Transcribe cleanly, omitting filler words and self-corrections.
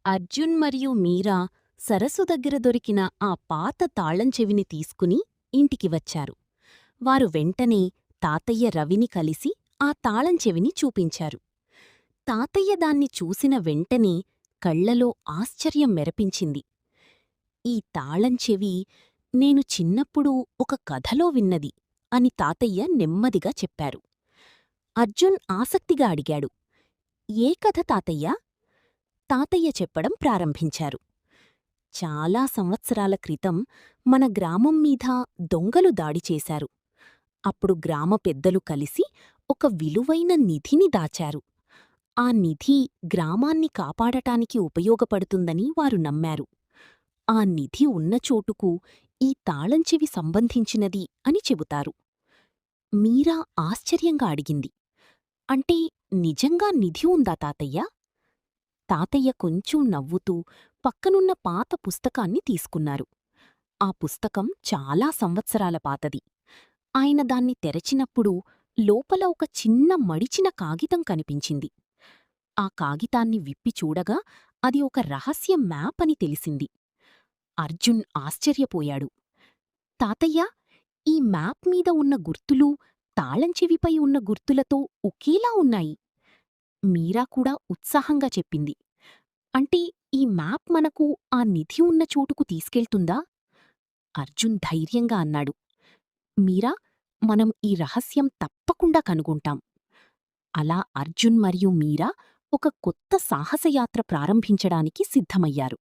అర్జున్ మరియు మీరా సరస్సు దగ్గర దొరికిన ఆ పాత తాళం చెవిని తీసుకుని ఇంటికి వచ్చారు. వారు వెంటనే తాతయ్య రవిని కలిసి ఆ తాళం చెవిని చూపించారు. తాతయ్య దాన్ని చూసిన వెంటనే కళ్లలో ఆశ్చర్యం మెరపించింది. ఈ తాళం చెవి నేను చిన్నప్పుడు ఒక కథలో విన్నది అని తాతయ్య నెమ్మదిగా చెప్పారు. అర్జున్ ఆసక్తిగా అడిగాడు, ఏ కథ తాతయ్యా? తాతయ్య చెప్పడం ప్రారంభించారు. చాలా సంవత్సరాల క్రితం మన గ్రామం మీద దొంగలు దాడి చేశారు. అప్పుడు గ్రామ పెద్దలు కలిసి ఒక విలువైన నిధిని దాచారు. ఆ నిధి గ్రామాన్ని కాపాడటానికి ఉపయోగపడుతుందని వారు నమ్మారు. ఆ నిధి ఉన్న చోటుకు ఈ తాళంచెవి సంబంధించినది అని చెబుతారు. మీరా ఆశ్చర్యంగా అడిగింది, అంటే నిజంగా నిధి ఉందా తాతయ్యా? తాతయ్య కొంచెం నవ్వుతూ పక్కనున్న పాత పుస్తకాన్ని తీసుకున్నారు. ఆ పుస్తకం చాలా సంవత్సరాల పాతది. ఆయన దాన్ని తెరచినప్పుడు లోపల ఒక చిన్న మడిచిన కాగితం కనిపించింది. ఆ కాగితాన్ని విప్పి చూడగా అది ఒక రహస్య మ్యాప్ అని తెలిసింది. అర్జున్ ఆశ్చర్యపోయాడు. తాతయ్యా, ఈ మ్యాప్ మీద ఉన్న గుర్తులు తాళంచెవిపై ఉన్న గుర్తులతో ఒకేలా ఉన్నాయి. మీరా కూడా ఉత్సాహంగా చెప్పింది, అంటే ఈ మ్యాప్ మనకు ఆ నిధి ఉన్న చోటుకు తీసుకెళ్తుందా? అర్జున్ ధైర్యంగా అన్నాడు, మీరా, మనం ఈ రహస్యం తప్పకుండా కనుగొంటాం. అలా అర్జున్ మరియు మీరా ఒక కొత్త సాహసయాత్ర ప్రారంభించడానికి సిద్ధమయ్యారు.